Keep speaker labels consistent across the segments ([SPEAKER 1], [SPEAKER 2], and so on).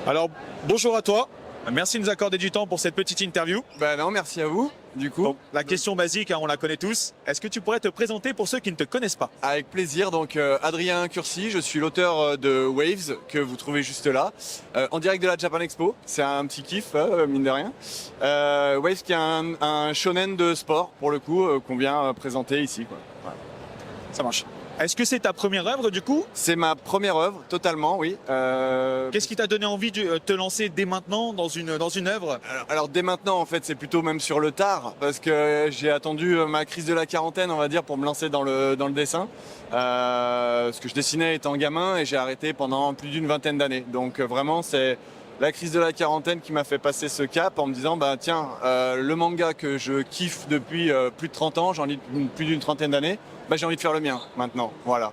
[SPEAKER 1] Alors, bonjour à toi. Merci de nous accorder du temps pour cette petite interview.
[SPEAKER 2] Ben non, merci à vous, du coup.
[SPEAKER 1] Donc, la question basique, on la connaît tous. Est-ce que tu pourrais te présenter pour ceux qui ne te connaissent pas?
[SPEAKER 2] Avec plaisir, donc Adrien Curcy, je suis l'auteur de Waves, que vous trouvez juste là, en direct de la Japan Expo. C'est un petit kiff, mine de rien. Waves qui est un shonen de sport, pour le coup, qu'on vient présenter ici, quoi. Voilà.
[SPEAKER 1] Ça marche. Est-ce que c'est ta première œuvre du coup?
[SPEAKER 2] C'est ma première œuvre, totalement, oui.
[SPEAKER 1] Qu'est-ce qui t'a donné envie de te lancer dès maintenant dans une œuvre?
[SPEAKER 2] Alors dès maintenant, en fait, c'est plutôt même sur le tard, parce que j'ai attendu ma crise de la quarantaine, on va dire, pour me lancer dans le dessin. Parce que je dessinais étant gamin et j'ai arrêté pendant plus d'une vingtaine d'années. Donc vraiment, c'est la crise de la quarantaine qui m'a fait passer ce cap en me disant, bah tiens, le manga que je kiffe depuis plus de 30 ans, j'en lis plus d'une trentaine d'années, bah j'ai envie de faire le mien maintenant, voilà.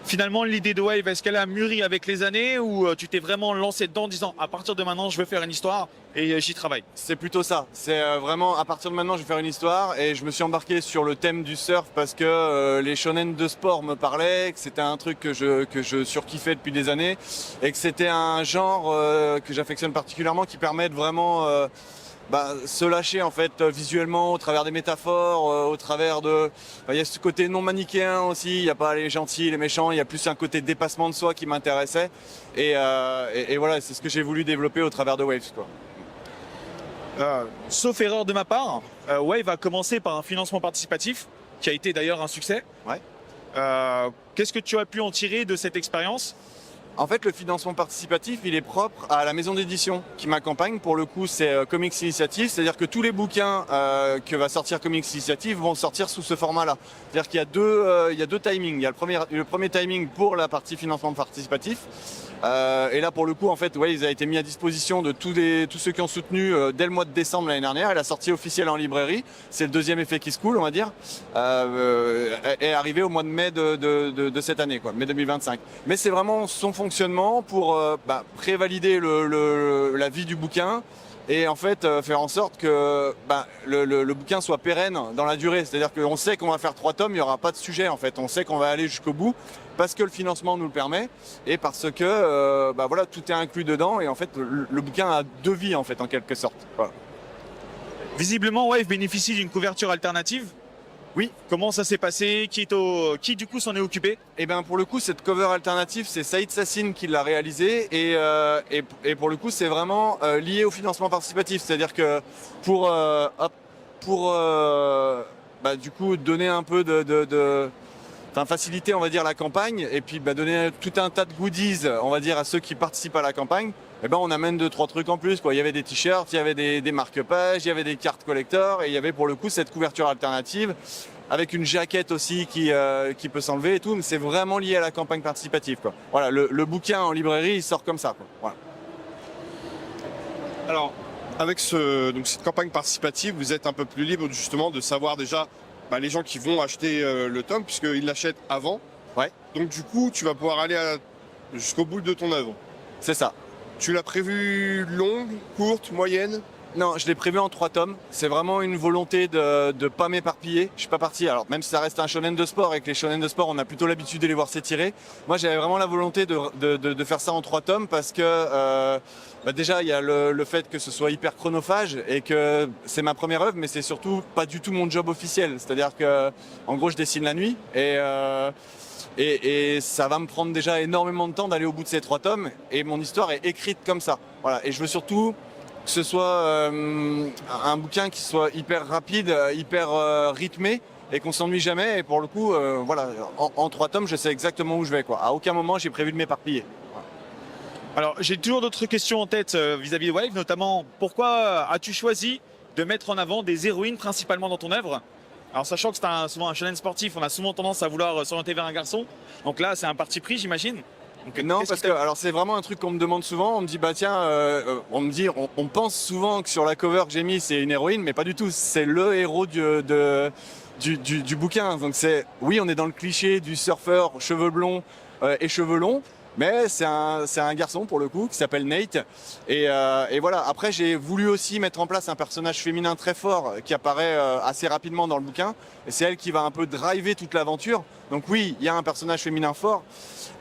[SPEAKER 1] Finalement, l'idée de Wave, est-ce qu'elle a mûri avec les années ou tu t'es vraiment lancé dedans en disant à partir de maintenant, je veux faire une histoire et j'y travaille?
[SPEAKER 2] C'est plutôt ça. C'est vraiment à partir de maintenant, je vais faire une histoire et je me suis embarqué sur le thème du surf parce que les shonen de sport me parlaient, que c'était un truc que je surkiffais depuis des années et que c'était un genre que j'affectionne particulièrement qui permet de vraiment se lâcher en fait visuellement au travers des métaphores, au travers de... Il y a ce côté non manichéen aussi, il n'y a pas les gentils, les méchants, il y a plus un côté dépassement de soi qui m'intéressait et voilà, c'est ce que j'ai voulu développer au travers de Waves, quoi.
[SPEAKER 1] Sauf erreur de ma part, Wave a commencé par un financement participatif qui a été d'ailleurs un succès.
[SPEAKER 2] Ouais.
[SPEAKER 1] Qu'est-ce que tu as pu en tirer de cette expérience?
[SPEAKER 2] En fait, le financement participatif, il est propre à la maison d'édition qui m'accompagne. Pour le coup, c'est Comics Initiative, c'est-à-dire que tous les bouquins que va sortir Comics Initiative vont sortir sous ce format-là. C'est-à-dire qu'il y a deux timings. Il y a le premier timing pour la partie financement participatif. Et là, pour le coup, en fait, il a été mis à disposition de tous ceux qui ont soutenu dès le mois de décembre l'année dernière. Et la sortie officielle en librairie, c'est le deuxième effet qui se coule, on va dire, est arrivé au mois de mai de cette année, quoi, mai 2025. Mais c'est vraiment son fonctionnement pour prévalider la vie du bouquin et en fait faire en sorte que le bouquin soit pérenne dans la durée. C'est-à-dire qu'on sait qu'on va faire 3 tomes, il n'y aura pas de sujet en fait. On sait qu'on va aller jusqu'au bout parce que le financement nous le permet et parce que voilà, tout est inclus dedans et en fait le bouquin a 2 vies en fait en quelque sorte. Voilà.
[SPEAKER 1] Visiblement, Wave bénéficie d'une couverture alternative.
[SPEAKER 2] Oui.
[SPEAKER 1] Comment ça s'est passé? Qui du coup s'en est occupé?
[SPEAKER 2] Et bien pour le coup, cette cover alternative, c'est Saïd Sassine qui l'a réalisée et pour le coup, c'est vraiment lié au financement participatif. C'est-à-dire que pour du coup donner un peu faciliter, on va dire, la campagne et puis donner tout un tas de goodies, on va dire, à ceux qui participent à la campagne. Et on amène 2-3 trucs en plus, quoi. Il y avait des t-shirts, il y avait des marque-pages, il y avait des cartes collector et il y avait pour le coup cette couverture alternative avec une jaquette aussi qui peut s'enlever et tout. Mais c'est vraiment lié à la campagne participative, quoi. Voilà, le bouquin en librairie, il sort comme ça, quoi. Voilà.
[SPEAKER 3] Alors, avec cette campagne participative, vous êtes un peu plus libre justement de savoir déjà les gens qui vont acheter le tome puisqu'ils l'achètent avant.
[SPEAKER 2] Ouais.
[SPEAKER 3] Donc du coup, tu vas pouvoir aller jusqu'au bout de ton œuvre.
[SPEAKER 2] C'est ça.
[SPEAKER 3] Tu l'as prévu longue, courte, moyenne?
[SPEAKER 2] Non, je l'ai prévu en 3 tomes. C'est vraiment une volonté de ne pas m'éparpiller. Je suis pas parti. Alors même si ça reste un shonen de sport et que les shonen de sport, on a plutôt l'habitude de les voir s'étirer. Moi, j'avais vraiment la volonté de faire ça en 3 tomes parce que déjà il y a le fait que ce soit hyper chronophage et que c'est ma première œuvre, mais c'est surtout pas du tout mon job officiel. C'est-à-dire que en gros, je dessine la nuit et ça va me prendre déjà énormément de temps d'aller au bout de ces 3 tomes et mon histoire est écrite comme ça. Voilà. Et je veux surtout que ce soit un bouquin qui soit hyper rapide, hyper rythmé et qu'on s'ennuie jamais. Et pour le coup, voilà, en 3 tomes, je sais exactement où je vais, quoi. À aucun moment, j'ai prévu de m'éparpiller. Voilà.
[SPEAKER 1] Alors, j'ai toujours d'autres questions en tête vis-à-vis de Wave, notamment pourquoi as-tu choisi de mettre en avant des héroïnes principalement dans ton œuvre? Alors, sachant que c'est souvent un shonen sportif, on a souvent tendance à vouloir s'orienter vers un garçon. Donc là, c'est un parti pris, j'imagine.
[SPEAKER 2] Donc, non, parce que alors c'est vraiment un truc qu'on me demande souvent. On me dit on pense souvent que sur la cover que j'ai mis c'est une héroïne, mais pas du tout. C'est le héros du bouquin. Donc oui, on est dans le cliché du surfeur cheveux blonds et cheveux longs. Mais c'est un garçon pour le coup qui s'appelle Nate. Et voilà. Après, j'ai voulu aussi mettre en place un personnage féminin très fort qui apparaît assez rapidement dans le bouquin. Et c'est elle qui va un peu driver toute l'aventure. Donc oui, il y a un personnage féminin fort.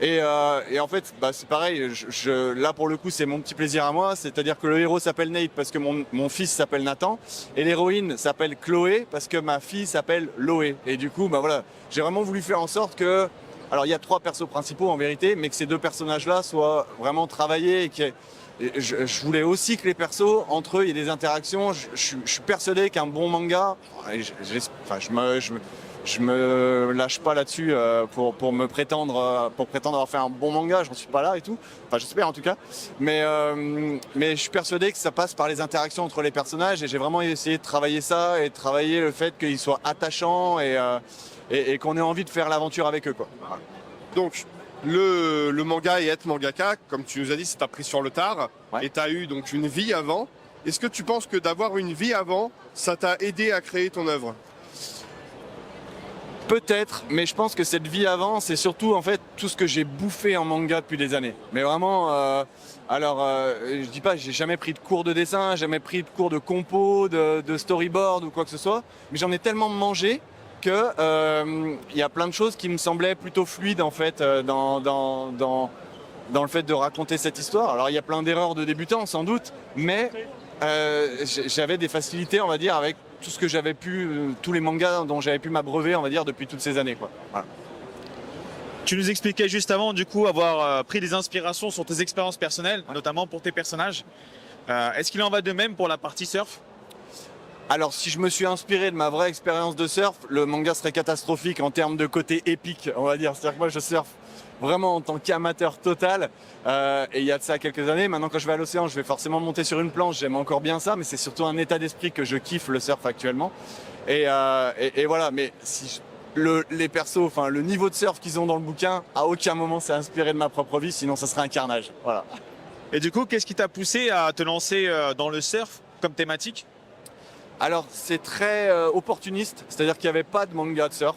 [SPEAKER 2] Et en fait, c'est pareil. Là, pour le coup, c'est mon petit plaisir à moi. C'est-à-dire que le héros s'appelle Nate parce que mon fils s'appelle Nathan. Et l'héroïne s'appelle Chloé parce que ma fille s'appelle Loé. Et du coup, voilà, j'ai vraiment voulu faire en sorte que... Alors il y a 3 persos principaux en vérité, mais que ces 2 personnages-là soient vraiment travaillés et je voulais aussi que les persos, entre eux, il y ait des interactions. Je suis persuadé qu'un bon manga, je me lâche pas là-dessus pour prétendre avoir fait un bon manga, j'en suis pas là et tout. Enfin j'espère en tout cas. Mais je suis persuadé que ça passe par les interactions entre les personnages et j'ai vraiment essayé de travailler ça et de travailler le fait qu'ils soient attachants et qu'on ait envie de faire l'aventure avec eux, quoi. Voilà.
[SPEAKER 3] Donc, le manga et être mangaka, comme tu nous as dit, c'est appris sur le tard.
[SPEAKER 2] Ouais.
[SPEAKER 3] Et tu as eu donc une vie avant. Est-ce que tu penses que d'avoir une vie avant, ça t'a aidé à créer ton œuvre?
[SPEAKER 2] Peut-être, mais je pense que cette vie avant, c'est surtout en fait tout ce que j'ai bouffé en manga depuis des années. Mais vraiment, je dis pas, j'ai jamais pris de cours de dessin, jamais pris de cours de compo, de storyboard ou quoi que ce soit, mais j'en ai tellement mangé que y a plein de choses qui me semblaient plutôt fluides en fait dans le fait de raconter cette histoire. Alors il y a plein d'erreurs de débutants sans doute, mais j'avais des facilités, on va dire, avec tout ce que j'avais pu, tous les mangas dont j'avais pu m'abreuver, on va dire, depuis toutes ces années, quoi. Voilà.
[SPEAKER 1] Tu nous expliquais juste avant, du coup, avoir pris des inspirations sur tes expériences personnelles, notamment pour tes personnages. Est-ce qu'il en va de même pour la partie surf?
[SPEAKER 2] Alors, si je me suis inspiré de ma vraie expérience de surf, le manga serait catastrophique en termes de côté épique, on va dire. C'est-à-dire que moi, je surfe vraiment en tant qu'amateur total. Et il y a de ça quelques années. Maintenant, quand je vais à l'océan, je vais forcément monter sur une planche. J'aime encore bien ça, mais c'est surtout un état d'esprit que je kiffe le surf actuellement. Et voilà. Mais si les persos, enfin le niveau de surf qu'ils ont dans le bouquin, à aucun moment c'est inspiré de ma propre vie. Sinon, ça serait un carnage. Voilà.
[SPEAKER 1] Et du coup, qu'est-ce qui t'a poussé à te lancer dans le surf comme thématique?
[SPEAKER 2] Alors c'est très opportuniste, c'est-à-dire qu'il n'y avait pas de manga de surf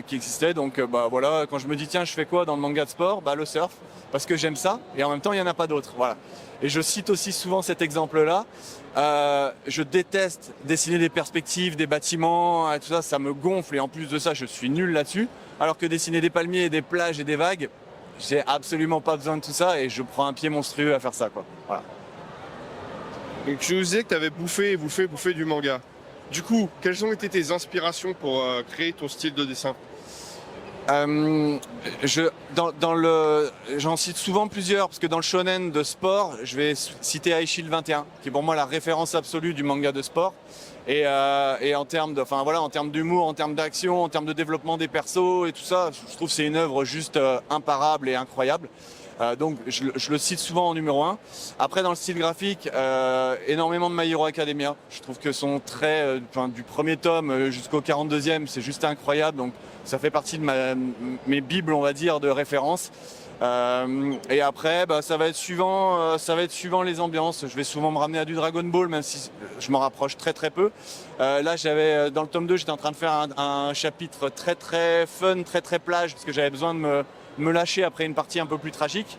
[SPEAKER 2] qui existait, donc voilà, quand je me dis tiens je fais quoi dans le manga de sport, le surf, parce que j'aime ça, et en même temps il n'y en a pas d'autres, voilà. Et je cite aussi souvent cet exemple-là, je déteste dessiner des perspectives, des bâtiments, et tout ça, ça me gonfle, et en plus de ça je suis nul là-dessus, alors que dessiner des palmiers, des plages et des vagues, j'ai absolument pas besoin de tout ça, et je prends un pied monstrueux à faire ça, quoi. Voilà.
[SPEAKER 3] Donc tu nous disais que tu avais bouffé du manga. Du coup, quelles ont été tes inspirations pour créer ton style de dessin?
[SPEAKER 2] J'en cite souvent plusieurs, parce que dans le shonen de sport, je vais citer High Shield 21, qui est pour moi la référence absolue du manga de sport. Et en termes d'humour, en termes d'action, en termes de développement des persos et tout ça, je trouve que c'est une œuvre juste imparable et incroyable. Donc je le cite souvent en numéro 1. Après dans le style graphique, énormément de My Hero Academia. Je trouve que son trait du premier tome jusqu'au 42e, c'est juste incroyable. Donc ça fait partie de mes bibles, on va dire, de référence. Et après, ça va être suivant les ambiances. Je vais souvent me ramener à du Dragon Ball, même si je m'en rapproche très très peu. Là, dans le tome 2, j'étais en train de faire un chapitre très très fun, très très plage, parce que j'avais besoin de me lâcher après une partie un peu plus tragique.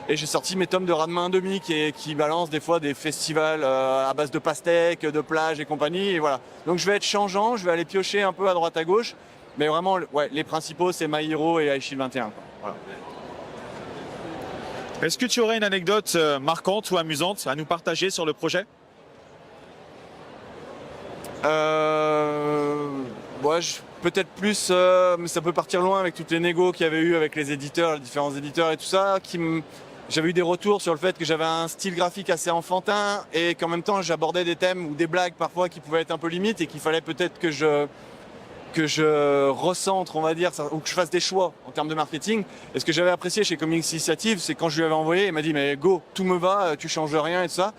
[SPEAKER 2] Et j'ai sorti mes tomes de Ranma 1/2 qui balancent des fois des festivals à base de pastèques, de plage et compagnie. Et voilà. Donc je vais être changeant, je vais aller piocher un peu à droite à gauche. Mais vraiment, les principaux, c'est My Hero et High Shield 21. Quoi. Voilà.
[SPEAKER 1] Est-ce que tu aurais une anecdote marquante ou amusante à nous partager sur le projet?
[SPEAKER 2] Peut-être plus, mais ça peut partir loin avec toutes les négos qu'il y avait eu avec les éditeurs, les différents éditeurs et tout ça. J'avais eu des retours sur le fait que j'avais un style graphique assez enfantin et qu'en même temps j'abordais des thèmes ou des blagues parfois qui pouvaient être un peu limites et qu'il fallait peut-être que je recentre, on va dire, ou que je fasse des choix en termes de marketing. Et ce que j'avais apprécié chez Comics Initiative, c'est quand je lui avais envoyé, il m'a dit mais go, tout me va, tu changes rien et tout ça.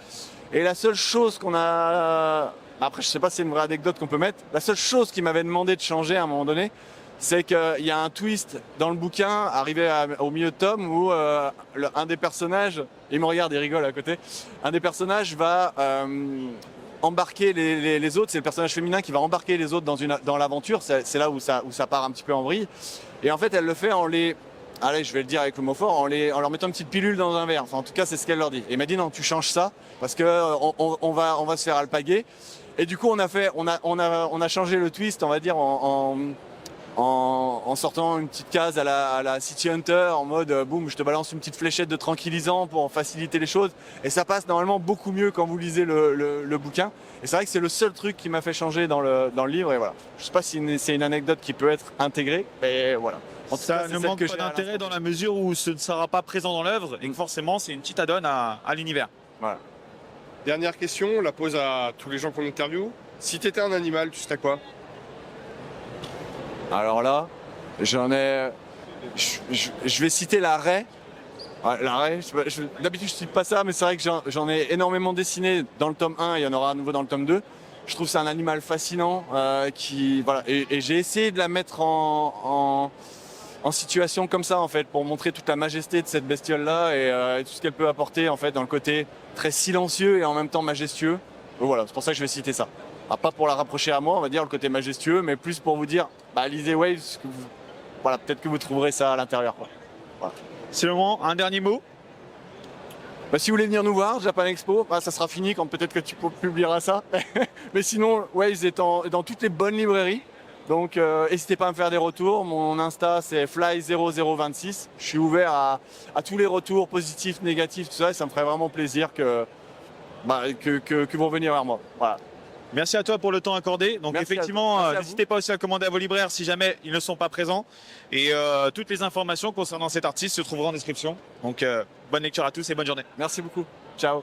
[SPEAKER 2] Et la seule chose qu'on a... Après, je sais pas si c'est une vraie anecdote qu'on peut mettre. La seule chose qu'il m'avait demandé de changer à un moment donné, c'est qu'il y a un twist dans le bouquin, arrivé au milieu de tome, où un des personnages, il me regarde et rigole à côté, un des personnages va embarquer les autres, c'est le personnage féminin qui va embarquer les autres dans l'aventure, c'est là où ça part un petit peu en vrille. Et en fait, elle le fait en les allez, je vais le dire avec le mot fort, en leur mettant une petite pilule dans un verre. Enfin, en tout cas, c'est ce qu'elle leur dit. Et il m'a dit non, tu changes ça parce que on va se faire alpaguer. Et du coup, on a changé le twist, on va dire, en sortant une petite case à la City Hunter, en mode boum, je te balance une petite fléchette de tranquillisant pour faciliter les choses. Et ça passe normalement beaucoup mieux quand vous lisez le bouquin. Et c'est vrai que c'est le seul truc qui m'a fait changer dans le livre. Et voilà. Je sais pas si c'est une anecdote qui peut être intégrée, mais voilà. En tout cas,
[SPEAKER 1] Ça
[SPEAKER 2] c'est
[SPEAKER 1] ne
[SPEAKER 2] celle
[SPEAKER 1] manque
[SPEAKER 2] que
[SPEAKER 1] pas
[SPEAKER 2] j'ai à
[SPEAKER 1] d'intérêt
[SPEAKER 2] l'instant.
[SPEAKER 1] dans la mesure où ce ne sera pas présent dans l'œuvre et que forcément c'est une petite add-on à l'univers.
[SPEAKER 2] Voilà.
[SPEAKER 3] Dernière question, on la pose à tous les gens qu'on interviewe. Si tu étais un animal, tu serais quoi?
[SPEAKER 2] Alors là, j'en ai. Je vais citer la raie. Ouais, la raie, d'habitude je cite pas ça, mais c'est vrai que j'en ai énormément dessiné dans le tome 1, il y en aura à nouveau dans le tome 2. Je trouve que c'est un animal fascinant voilà. Et j'ai essayé de la mettre en situation comme ça en fait, pour montrer toute la majesté de cette bestiole-là et tout ce qu'elle peut apporter en fait dans le côté très silencieux et en même temps majestueux. Donc voilà, c'est pour ça que je vais citer ça. Ah, pas pour la rapprocher à moi, on va dire le côté majestueux, mais plus pour vous dire, bah, lisez Waves, voilà, peut-être que vous trouverez ça à l'intérieur, quoi. Voilà.
[SPEAKER 1] C'est le moment, un dernier mot.
[SPEAKER 2] Bah, si vous voulez venir nous voir, Japan Expo, bah, ça sera fini quand peut-être que tu publieras ça. Mais sinon, Waves est dans toutes les bonnes librairies. Donc n'hésitez pas à me faire des retours. Mon Insta c'est fly0026. Je suis ouvert à tous les retours positifs, négatifs, tout ça. Et ça me ferait vraiment plaisir que vont venir vers moi. Voilà.
[SPEAKER 1] Merci à toi pour le temps accordé. Donc
[SPEAKER 2] Merci
[SPEAKER 1] effectivement,
[SPEAKER 2] merci à
[SPEAKER 1] n'hésitez pas aussi à commander à vos libraires si jamais ils ne sont pas présents. Et toutes les informations concernant cet artiste se trouveront en description. Donc bonne lecture à tous et bonne journée.
[SPEAKER 2] Merci beaucoup. Ciao.